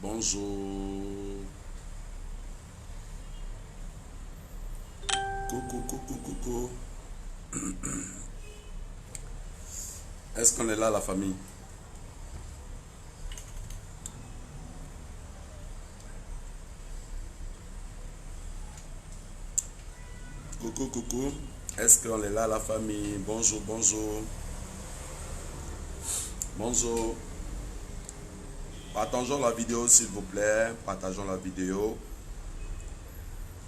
Bonjour. Coucou. Est-ce qu'on est là, la famille? Coucou. Est-ce qu'on est là, la famille? Bonjour. Partageons la vidéo, s'il vous plaît. Partageons la vidéo.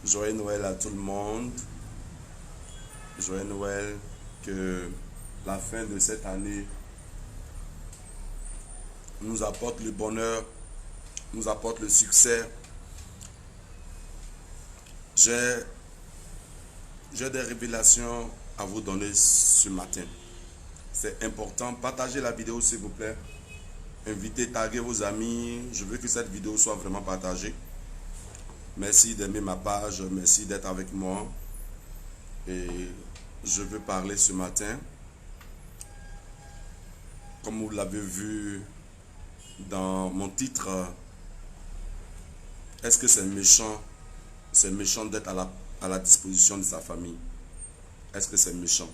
Joyeux Noël à tout le monde. Joyeux Noël. Que la fin de cette année nous apporte le bonheur, nous apporte le succès. J'ai des révélations à vous donner ce matin. C'est important. Partagez la vidéo, s'il vous plaît. Invitez, taguez vos amis. Je veux que cette vidéo soit vraiment partagée. Merci d'aimer ma page. Merci d'être avec moi. Et je veux parler ce matin. Comme vous l'avez vu dans mon titre, est-ce que c'est méchant? C'est méchant d'être à la disposition de sa famille. Est-ce que c'est méchant?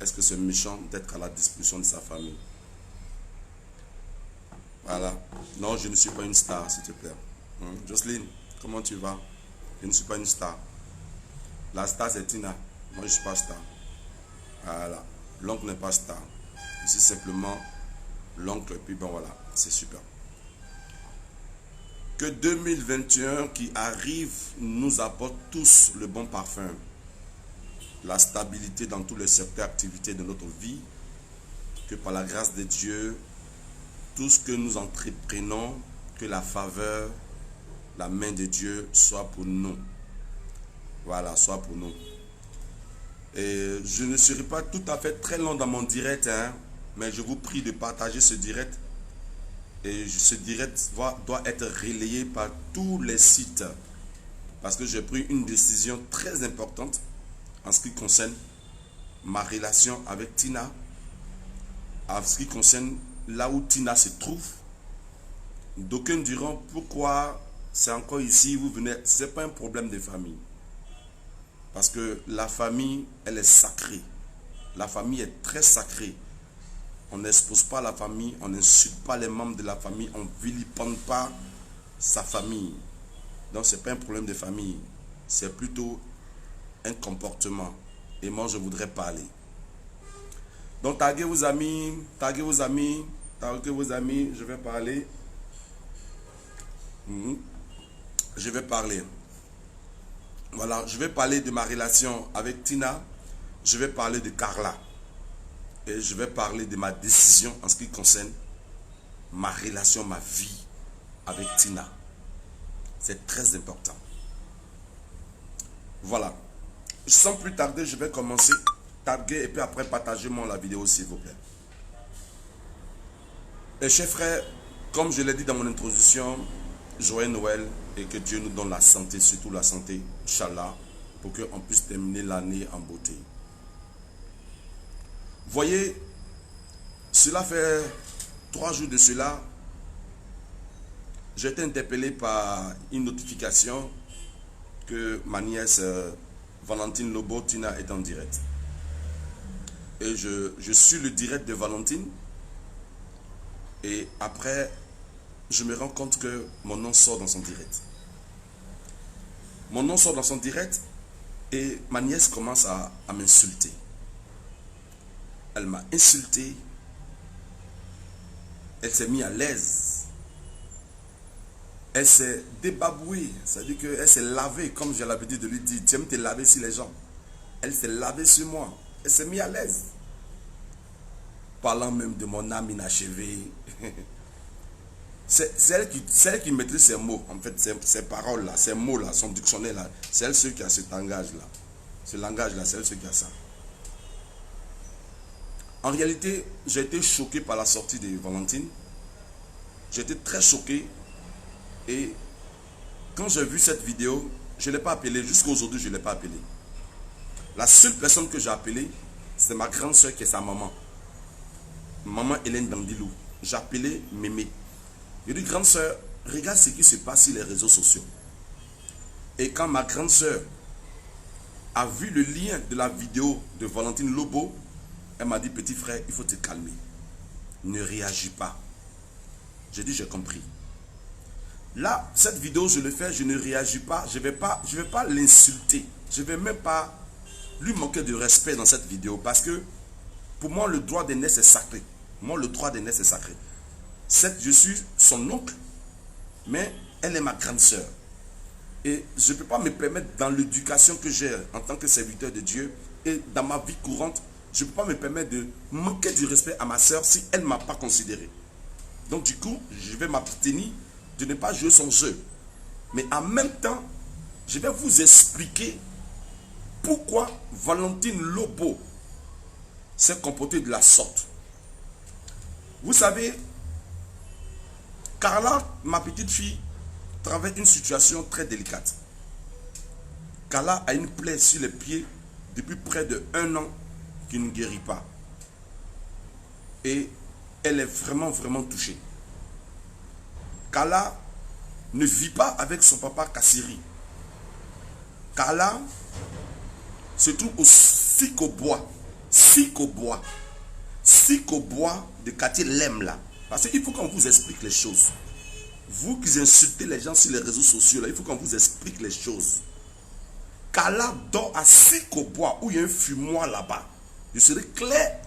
Est-ce que c'est méchant d'être à la disposition de sa famille? Voilà. Non, je ne suis pas une star, s'il te plaît. Jocelyne, comment tu vas? Je ne suis pas une star. La star, c'est Tina. Moi, je ne suis pas star. Voilà. L'oncle n'est pas star. Je suis simplement l'oncle. Et puis, bon, voilà. C'est super. Que 2021 qui arrive nous apporte tous le bon parfum. La stabilité dans tous les secteurs d'activité de notre vie. Que par la grâce de Dieu, tout ce que nous entreprenons, que la faveur, la main de Dieu soit pour nous. Voilà, soit pour nous. Et je ne serai pas tout à fait très long dans mon direct, mais je vous prie de partager ce direct. Et ce direct doit être relayé par tous les sites. Parce que j'ai pris une décision très importante en ce qui concerne ma relation avec Tina. En ce qui concerne là où Tina se trouve. D'aucuns diront pourquoi c'est encore ici, vous venez. Ce n'est pas un problème de famille. Parce que la famille, elle est sacrée. La famille est très sacrée. On n'expose pas la famille, on n'insulte pas les membres de la famille, on ne vilipende pas sa famille. Donc ce n'est pas un problème de famille. C'est plutôt un comportement. Et moi, je voudrais parler. Donc taguez vos amis, je vais parler. Je vais parler. Voilà, je vais parler de ma relation avec Tina. Je vais parler de Carla. Et je vais parler de ma décision en ce qui concerne ma relation, ma vie avec Tina. C'est très important. Voilà. Sans plus tarder, je vais commencer. Taguer et puis après partagez-moi la vidéo, s'il vous plaît. Et chers frères, comme je l'ai dit dans mon introduction, joyeux Noël et que Dieu nous donne la santé, surtout la santé, Inch'Allah, pour qu'on puisse terminer l'année en beauté. Voyez, cela fait 3 jours de cela, j'ai été interpellé par une notification que ma nièce Valentine Lobo Tina est en direct. Et je suis le direct de Valentine. Et après, je me rends compte que mon nom sort dans son direct. Mon nom sort dans son direct et ma nièce commence à m'insulter. Elle m'a insulté. Elle s'est mise à l'aise. Elle s'est débabouée. C'est-à-dire qu'elle s'est lavée, comme j'ai l'habitude de lui dire. Tu aimes te laver sur les gens. Elle s'est lavée sur moi. Elle s'est mise à l'aise. Parlant même de mon âme inachevée. C'est elle qui maîtrise ces mots. En fait, ces paroles-là, ces mots-là, son dictionnaire-là. C'est elle ceux qui a cet langage-là. Ce langage-là, c'est elle ceux qui a ça. En réalité, j'ai été choqué par la sortie de Valentine. J'ai été très choqué. Et quand j'ai vu cette vidéo, je ne l'ai pas appelée. Jusqu'à aujourd'hui, je ne l'ai pas appelée. La seule personne que j'ai appelée, c'est ma grande soeur qui est sa maman. Maman Hélène Dandilou. J'ai appelé Mémé. Je dis, grande soeur, regarde ce qui se passe sur les réseaux sociaux. Et quand ma grande soeur a vu le lien de la vidéo de Valentine Lobo, elle m'a dit, petit frère, il faut te calmer. Ne réagis pas. J'ai dit, j'ai compris. Là, cette vidéo, je le fais, je ne réagis pas. Je ne vais pas l'insulter. Je ne vais même pas lui manquer de respect dans cette vidéo. Parce que, pour moi, le droit d'aîné, c'est sacré. Moi, le droit d'aîné, c'est sacré. Je suis son oncle, mais elle est ma grande soeur. Et je ne peux pas me permettre, dans l'éducation que j'ai en tant que serviteur de Dieu, et dans ma vie courante, je ne peux pas me permettre de manquer du respect à ma soeur si elle ne m'a pas considéré. Donc du coup, je vais m'abstenir de ne pas jouer son jeu. Mais en même temps, je vais vous expliquer pourquoi Valentine Lobo s'est comportée de la sorte. Vous savez, Carla, ma petite fille, traverse une situation très délicate. Carla a une plaie sur les pieds depuis près de 1 an qui ne guérit pas. Et elle est vraiment, vraiment touchée. Carla ne vit pas avec son papa Kassiri. Carla se trouve au Sikobois. Sikobois de quartier Lem là. Parce qu'il faut qu'on vous explique les choses. Vous qui insultez les gens sur les réseaux sociaux là, il faut qu'on vous explique les choses. Carla dort à Sikobois où il y a un fumoir là-bas. Je serai clair.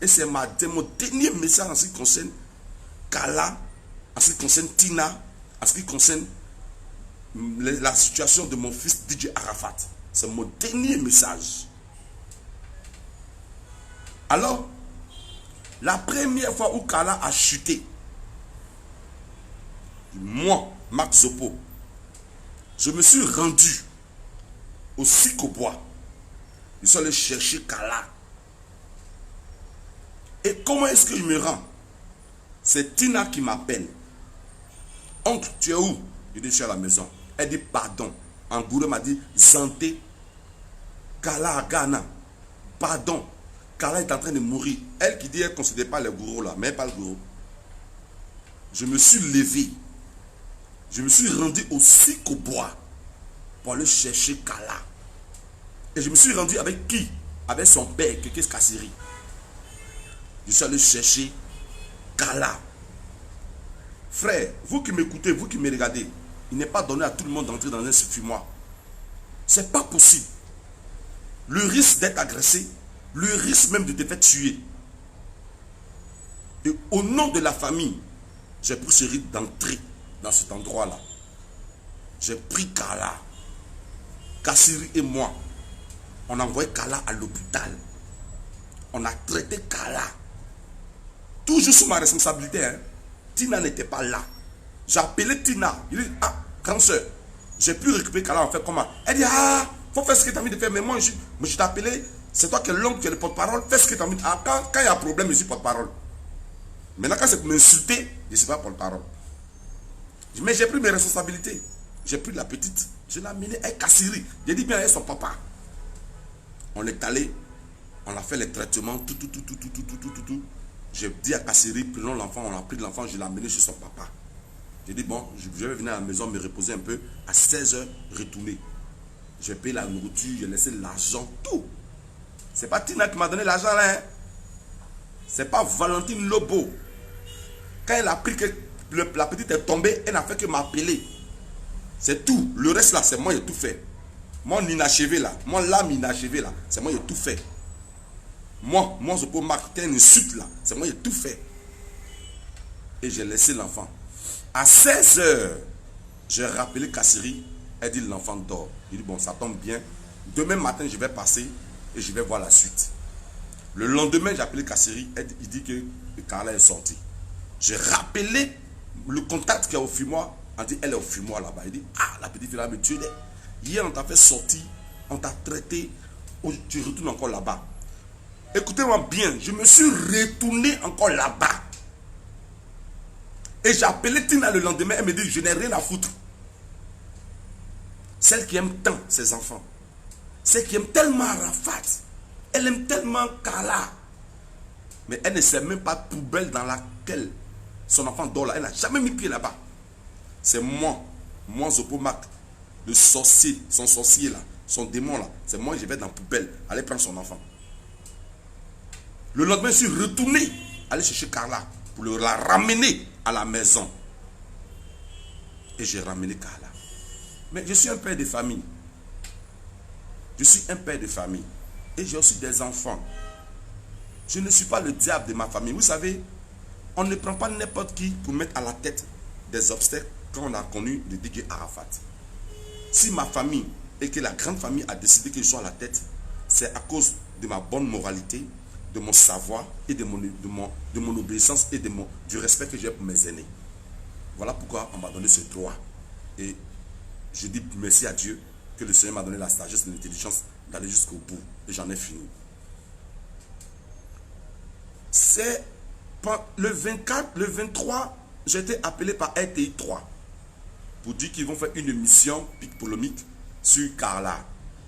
Et c'est mon dernier message en ce qui concerne Carla, en ce qui concerne Tina, en ce qui concerne la situation de mon fils DJ Arafat. C'est mon dernier message. Alors, la première fois où Carla a chuté, moi, Max Zopo, je me suis rendu au Sikobois. Je suis allé chercher Carla. Et comment est-ce que je me rends? C'est Tina qui m'appelle. Oncle, tu es où? Je dis, je suis à la maison. Elle dit, pardon. En gourou m'a dit, Santé. Carla à Ghana. Pardon. Carla est en train de mourir. Elle qui dit, elle ne considère pas le gourou là, mais pas le gourou. Je me suis levé. Je me suis rendu au Sikobois pour aller chercher Carla. Et je me suis rendu avec qui? Avec son père, Kekes Kassiri. Je suis allé chercher Carla. Frère, vous qui m'écoutez, vous qui me regardez, il n'est pas donné à tout le monde d'entrer dans un fumoir. Ce n'est pas possible. Le risque d'être agressé, le risque même de te faire tuer. Et au nom de la famille, j'ai pris ce risque d'entrer dans cet endroit-là. J'ai pris Carla. Kassiri et moi, on a envoyé Carla à l'hôpital. On a traité Carla. Toujours sous ma responsabilité. Hein. Tina n'était pas là. J'ai appelé Tina. Il dit, ah, grande soeur, j'ai pu récupérer Carla en fait comment? Elle dit, ah, faut faire ce que tu as envie de faire. Mais moi, je t'ai appelé, c'est toi qui es l'homme, qui est le porte-parole. Fais ce que tu as envie de faire. Ah, quand il y a un problème, je suis porte-parole. Maintenant, quand c'est pour m'insulter, je ne suis pas porte-parole. Mais j'ai pris mes responsabilités. J'ai pris la petite, je l'ai amenée avec Kassiri. J'ai dit bien avec son papa. On est allé, on a fait les traitements, tout. J'ai dit à Kassiri, prenons l'enfant, on a pris l'enfant, je l'ai amené chez son papa. J'ai dit, bon, je vais venir à la maison me reposer un peu. À 16h, retourner. J'ai payé la nourriture, j'ai laissé l'argent, tout. C'est pas Tina qui m'a donné l'argent là. Hein. C'est pas Valentine Lobo. Quand elle a pris que la petite est tombée, elle n'a fait que m'appeler. C'est tout. Le reste là, c'est moi qui ai tout fait. Mon inachevé là, mon lame inachevée là, c'est moi qui ai tout fait. Moi, je peux marquer une suite là, c'est moi qui ai tout fait. Et j'ai laissé l'enfant. À 16h, j'ai rappelé Kassiri, elle dit l'enfant dort. Il dit bon, ça tombe bien. Demain matin, je vais passer et je vais voir la suite. Le lendemain, j'ai appelé Kassiri, il dit que Carla est sortie. J'ai rappelé le contact qui est au fumoir, on dit elle est au fumoir là-bas. Il dit ah, la petite fille là me tue. Hier, on t'a fait sortir, on t'a traité, tu retournes encore là-bas. Écoutez-moi bien, je me suis retourné encore là-bas. Et j'ai appelé Tina le lendemain, elle me dit, je n'ai rien à foutre. Celle qui aime tant ses enfants, celle qui aime tellement Arafat, elle aime tellement Carla. Mais elle ne sait même pas poubelle dans laquelle Son enfant dort là, elle n'a jamais mis pied là-bas. C'est moi Zopomac, le sorcier, son sorcier là, son démon là. C'est moi qui vais dans la poubelle, aller prendre son enfant. Le lendemain, je suis retourné, aller chercher Carla pour la ramener à la maison. Et j'ai ramené Carla. Mais je suis un père de famille. Je suis un père de famille. Et j'ai aussi des enfants. Je ne suis pas le diable de ma famille. Vous savez, on ne prend pas n'importe qui pour mettre à la tête des obstacles quand on a connu le DJ Arafat. Si ma famille et que la grande famille a décidé que je sois à la tête, c'est à cause de ma bonne moralité, de mon savoir et de mon obéissance et du respect que j'ai pour mes aînés. Voilà pourquoi on m'a donné ce droit. Et je dis merci à Dieu que le Seigneur m'a donné la sagesse et l'intelligence d'aller jusqu'au bout. Et j'en ai fini. C'est le 24, le 23, j'ai été appelé par RTI 3 pour dire qu'ils vont faire une émission polémique sur Carla,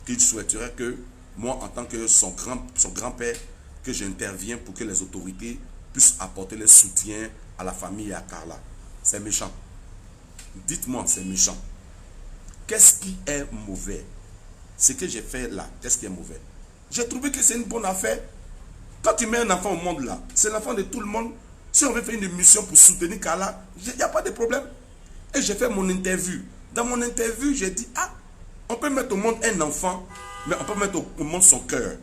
qu'ils souhaiteraient que moi, en tant que son grand-père, que j'intervienne pour que les autorités puissent apporter le soutien à la famille et à Carla. C'est méchant. Dites-moi, c'est méchant. Qu'est-ce qui est mauvais? Ce que j'ai fait là, qu'est-ce qui est mauvais? J'ai trouvé que c'est une bonne affaire. Quand tu mets un enfant au monde là, c'est l'enfant de tout le monde. Si on veut faire une émission pour soutenir Carla, il n'y a pas de problème. Et j'ai fait mon interview. Dans mon interview, j'ai dit, on peut mettre au monde un enfant, mais on peut mettre au monde son cœur.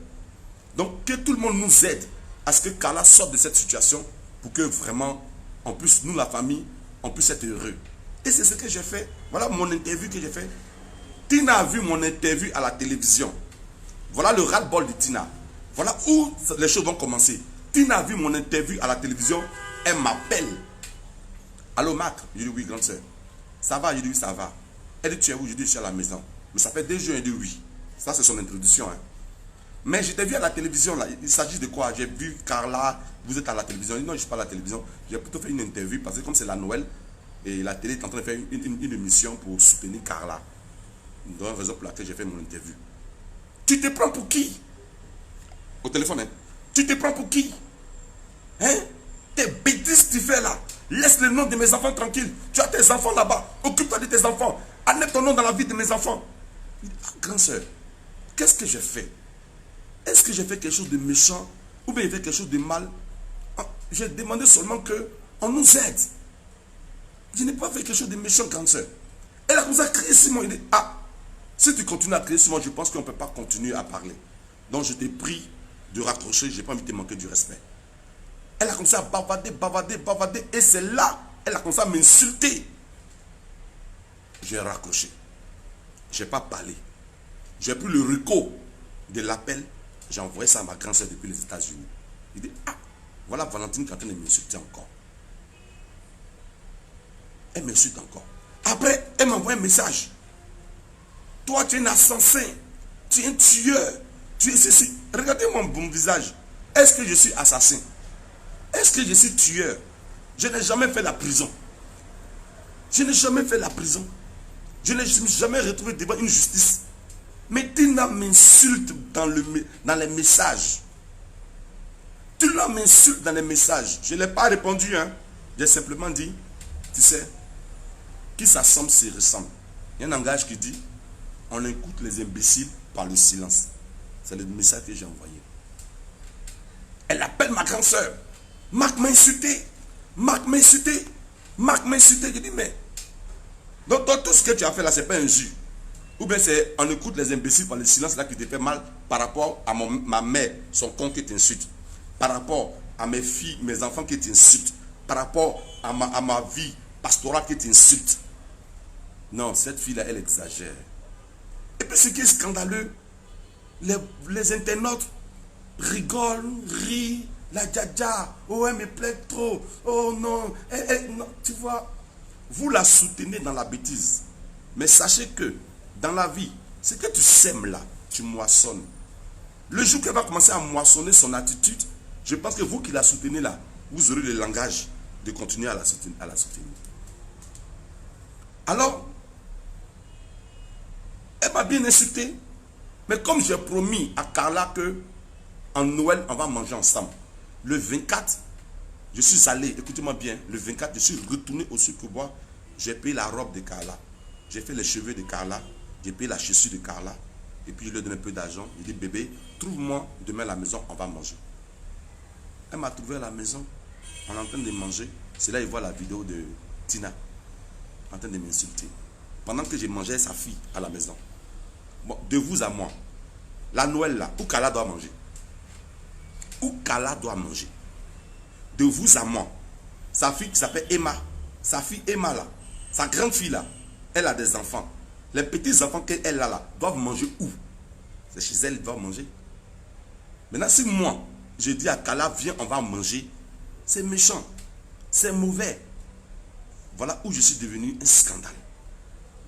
Donc, que tout le monde nous aide à ce que Carla sorte de cette situation pour que vraiment, on puisse, nous la famille, on puisse être heureux. Et c'est ce que j'ai fait. Voilà mon interview que j'ai fait. Tina a vu mon interview à la télévision. Voilà le ras-le-bol de Tina. Voilà où les choses vont commencer. Tina a vu mon interview à la télévision. Elle m'appelle. Allô Marc? Je dis oui, grande soeur. Ça va? Je dis oui, ça va. Elle dit tu es où? Je dis je suis à la maison. Mais ça fait 2 jours. Elle dit oui. Ça c'est son introduction. Hein. Mais je t'ai vu à la télévision là. Il s'agit de quoi? J'ai vu Carla. Vous êtes à la télévision. Je dis non, je ne suis pas à la télévision. J'ai plutôt fait une interview parce que comme c'est la Noël, et la télé est en train de faire une émission pour soutenir Carla. Donc, la raison pour laquelle j'ai fait mon interview. Tu te prends pour qui? Au téléphone, hein? Tu te prends pour qui? Hein? Tes bêtises que tu fais là. Laisse le nom de mes enfants tranquille. Tu as tes enfants là-bas. Occupe-toi de tes enfants. Enlève ton nom dans la vie de mes enfants. Grande soeur, qu'est-ce que j'ai fait? Est-ce que j'ai fait quelque chose de méchant? Ou bien j'ai fait quelque chose de mal? J'ai demandé seulement qu'on nous aide. Je n'ai pas fait quelque chose de méchant, grande soeur. Elle a commencé à crier sur moi. Il dit, si tu continues à crier sur moi, je pense qu'on ne peut pas continuer à parler. Donc je t'ai pris de raccrocher, je n'ai pas envie de te manquer du respect. Elle a commencé à bavarder. Et c'est là, elle a commencé à m'insulter. J'ai raccroché. Je n'ai pas parlé. J'ai pris le reco de l'appel. J'ai envoyé ça à ma grande soeur depuis les États-Unis. Il dit, voilà Valentine qui est en train de m'insulter encore. Elle m'insulte encore. Après, elle m'envoie un message. Toi, tu es un assassin. Tu es un tueur. Tu es ceci. Regardez mon visage. Est-ce que je suis assassin? Est-ce que je suis tueur? Je n'ai jamais fait la prison. Je n'ai jamais fait la prison. Je n'ai jamais retrouvé devant une justice. Mais Tina m'insulte dans les messages. Tina m'insulte dans les messages. Je ne l'ai pas répondu. Hein. J'ai simplement dit, tu sais, qui s'assemble se ressemble. Il y a un langage qui dit, on écoute les imbéciles par le silence. C'est le message que j'ai envoyé. Elle appelle ma grande soeur. Marc m'a insulté. Marc m'a insulté. Marc m'a insulté. Je dis, mais donc tout ce que tu as fait là, c'est pas injure. Ou bien c'est on écoute les imbéciles par le silence là qui te fait mal par rapport à ma mère, son con qui t'insulte. Par rapport à mes filles, mes enfants qui t'insultent. Par rapport à ma vie pastorale qui t'insulte. Non, cette fille-là, elle exagère. Et puis ce qui est scandaleux, les internautes rigolent, rient, la djadja, oh elle me plaît trop, oh non, non, tu vois, vous la soutenez dans la bêtise. Mais sachez que dans la vie, ce que tu sèmes là, tu moissonnes. Le jour qu'elle va commencer à moissonner son attitude, je pense que vous qui la soutenez là, vous aurez le langage de continuer à la soutenir. Alors, elle m'a bien insulté. Mais comme j'ai promis à Carla que en Noël, on va manger ensemble. Le 24, Je suis allé, écoutez-moi bien, le 24, je suis retourné au sucre bois. J'ai payé la robe de Carla. J'ai fait les cheveux de Carla. J'ai payé la chaussure de Carla. Et puis je lui ai donné un peu d'argent. Il dit, bébé, trouve-moi demain à la maison, on va manger. Elle m'a trouvé à la maison. On est en train de manger. C'est là qu'il voit la vidéo de Tina. En train de m'insulter. Pendant que j'ai mangé sa fille à la maison. Bon, de vous à moi. La Noël là, où Carla doit manger. Où Carla doit manger. De vous à moi. Sa fille qui s'appelle Emma. Sa fille Emma là. Sa grande fille là. Elle a des enfants. Les petits enfants qu'elle a là doivent manger où? C'est chez elle qu'ils doivent manger. Maintenant si moi, je dis à Carla, viens, on va manger. C'est méchant. C'est mauvais. Voilà où je suis devenu un scandale.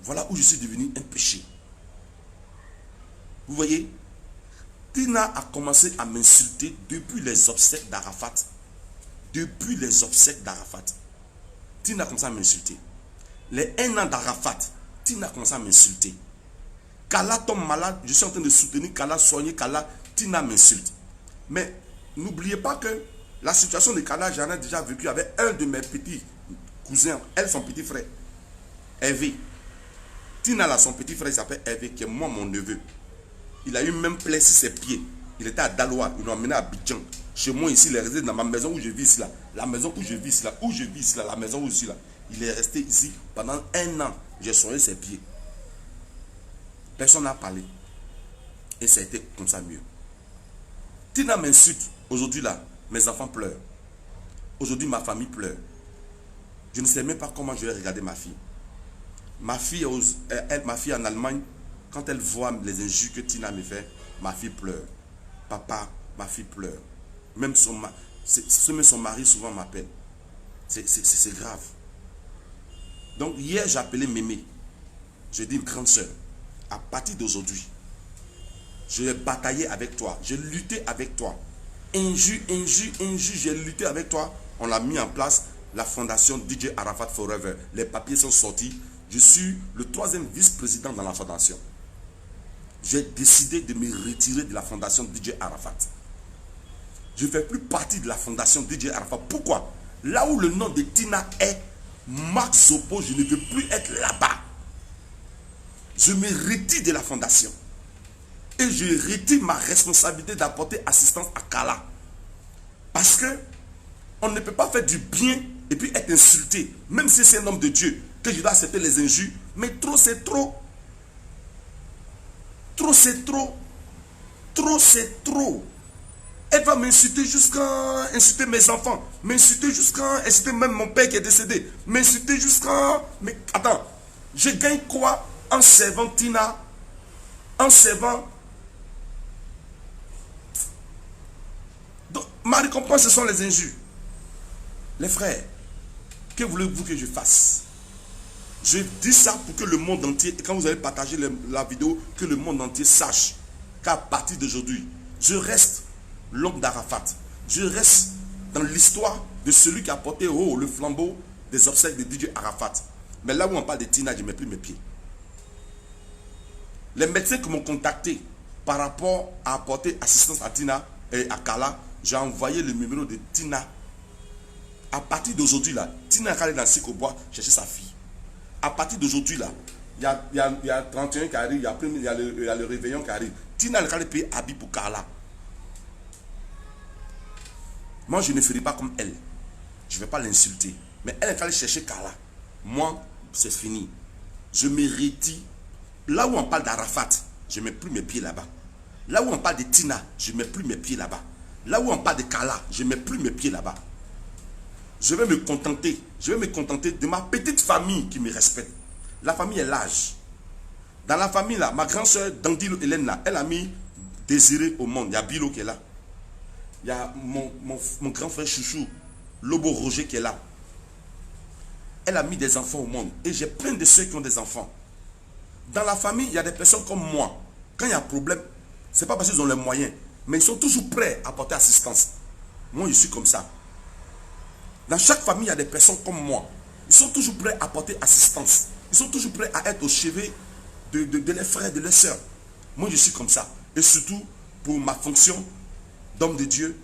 Voilà où je suis devenu un péché. Vous voyez? Tina a commencé à m'insulter depuis les obsèques d'Arafat. Depuis les obsèques d'Arafat. Tina a commencé à m'insulter. Les 1 an d'Arafat, Tina a commencé à m'insulter. Carla tombe malade, je suis en train de soutenir Carla, soigner Carla, Tina m'insulte. Mais n'oubliez pas que la situation de Carla, j'en ai déjà vécu avec un de mes petits cousins, elle son petit frère, Hervé. Tina là, son petit frère, il s'appelle Hervé, qui est moi mon neveu. Il a eu même plaie sur ses pieds. Il était à Daloa, ils l'ont emmené à Abidjan. Chez moi ici, il est resté dans ma maison où je vis ici là. La maison où je vis ici là, où je vis ici là, la maison où je suis là. Il est resté ici pendant 1 an. J'ai soigné ses pieds. Personne n'a parlé. Et ça a été comme ça mieux. Tina m'insulte. Aujourd'hui là, mes enfants pleurent. Aujourd'hui, ma famille pleure. Je ne sais même pas comment je vais regarder ma fille. Ma fille en Allemagne, quand elle voit les injures que Tina me fait, ma fille pleure. Papa, ma fille pleure. Même son mari souvent m'appelle. C'est grave. Donc hier, j'ai appelé Mémé. J'ai dit, grande soeur, à partir d'aujourd'hui, je vais batailler avec toi. J'ai lutté avec toi. Injure, j'ai lutté avec toi. On a mis en place la fondation DJ Arafat Forever. Les papiers sont sortis. Je suis le 3e vice-président dans la fondation. J'ai décidé de me retirer de la fondation DJ Arafat. Je ne fais plus partie de la fondation DJ Arafat. Pourquoi? Là où le nom de Tina est, Marc Zopo, je ne veux plus être là-bas. Je me retire de la fondation. Et je retire ma responsabilité d'apporter assistance à Carla. Parce que on ne peut pas faire du bien et puis être insulté. Même si c'est un homme de Dieu, que je dois accepter les injures. Mais trop, c'est trop. Trop, c'est trop. Trop, c'est trop. Elle va m'insulter jusqu'à insulter mes enfants. M'insulter jusqu'à insulter même mon père qui est décédé. M'insulter jusqu'à... Mais attends, je gagne quoi en servant Tina? En servant... Donc, ma récompense, ce sont les injures. Les frères, que voulez-vous que je fasse? Je dis ça pour que le monde entier, et quand vous allez partager la vidéo, que le monde entier sache qu'à partir d'aujourd'hui, je reste l'homme d'Arafat. Je reste dans l'histoire de celui qui a porté haut le flambeau des obsèques de DJ Arafat. Mais là où on parle de Tina, je ne mets plus mes pieds. Les médecins qui m'ont contacté par rapport à apporter assistance à Tina et à Carla, j'ai envoyé le numéro de Tina. À partir d'aujourd'hui, là, Tina est allée dans le Siko Bois chercher sa fille. À partir d'aujourd'hui, là, il y a 31 qui arrive, il y a le réveillon qui arrive. Tina est allée payer habit pour Carla. Moi, je ne ferai pas comme elle. Je ne vais pas l'insulter. Mais elle est allée chercher Carla. Moi, c'est fini. Je me retire. Là où on parle d'Arafat, je ne mets plus mes pieds là-bas. Là où on parle de Tina, je ne mets plus mes pieds là-bas. Là où on parle de Carla, je ne mets plus mes pieds là-bas. Je vais me contenter de ma petite famille qui me respecte. La famille est large. Dans la famille là, ma grande soeur Dandilo Hélène là, elle a mis Désiré au monde. Il y a Bilo qui est là. Il y a mon grand frère Chouchou, Lobo Roger qui est là. Elle a mis des enfants au monde. Et j'ai plein de ceux qui ont des enfants. Dans la famille, il y a des personnes comme moi. Quand il y a un problème, ce n'est pas parce qu'ils ont les moyens. Mais ils sont toujours prêts à apporter assistance. Moi, je suis comme ça. Dans chaque famille, il y a des personnes comme moi. Ils sont toujours prêts à apporter assistance. Ils sont toujours prêts à être au chevet de leurs frères, de leurs sœurs. Moi, je suis comme ça. Et surtout, pour ma fonction d'homme de Dieu,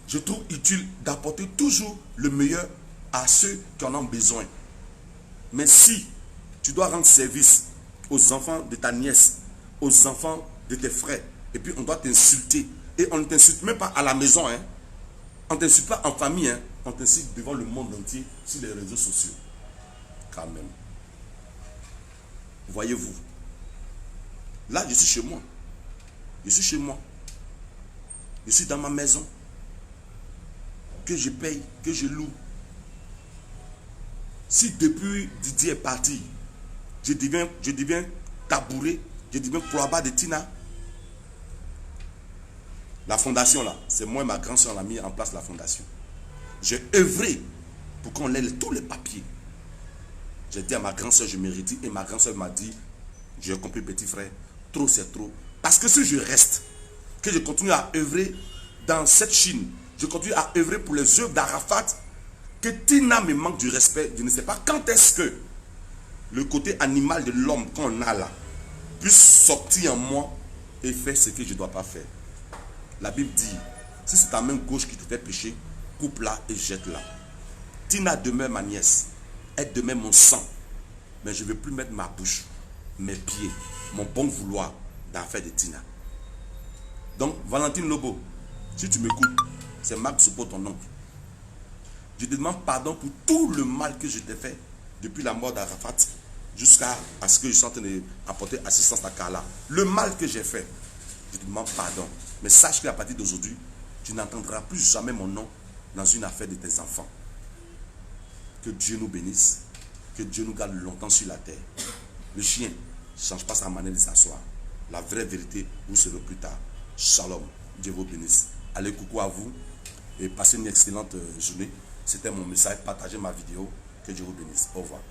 je trouve utile d'apporter toujours le meilleur à ceux qui en ont besoin. Mais si tu dois rendre service aux enfants de ta nièce, aux enfants de tes frères, et puis on doit t'insulter, et on ne t'insulte même pas à la maison, hein. On ne t'insulte pas en famille, hein. On t'insulte devant le monde entier sur les réseaux sociaux. Quand même. Voyez-vous. Là, je suis chez moi. Je suis chez moi. Je suis dans ma maison. Que je paye, que je loue. Si depuis Didier est parti, je deviens tabouret, je deviens cloibard de Tina. La fondation là, c'est moi et ma grande soeur qui a mis en place la fondation. J'ai œuvré pour qu'on ait tous les papiers. J'ai dit à ma grande soeur, je mérite, et ma grande soeur m'a dit, j'ai compris petit frère, trop c'est trop. Parce que si je reste, que je continue à œuvrer dans cette Chine, je continue à œuvrer pour les œuvres d'Arafat, que Tina me manque du respect, je ne sais pas quand est-ce que le côté animal de l'homme qu'on a là puisse sortir en moi et faire ce que je ne dois pas faire. La Bible dit, si c'est ta main gauche qui te fait pécher, coupe-la et jette-la. Tina demeure ma nièce, elle demeure mon sang, mais je ne veux plus mettre ma bouche, mes pieds, mon bon vouloir dans l'affaire de Tina. Donc, Valentine Lobo, si tu m'écoutes, c'est Marc Sopo, ton oncle. Je te demande pardon pour tout le mal que je t'ai fait depuis la mort d'Arafat jusqu'à ce que je sois en train d'apporter assistance à Carla. Le mal que j'ai fait, je te demande pardon. Mais sache qu'à partir d'aujourd'hui, tu n'entendras plus jamais mon nom dans une affaire de tes enfants. Que Dieu nous bénisse. Que Dieu nous garde longtemps sur la terre. Le chien ne change pas sa manière de s'asseoir. La vraie vérité, vous serez plus tard. Shalom. Dieu vous bénisse. Allez, coucou à vous et passez une excellente journée. C'était mon message. Partagez ma vidéo. Que Dieu vous bénisse. Au revoir.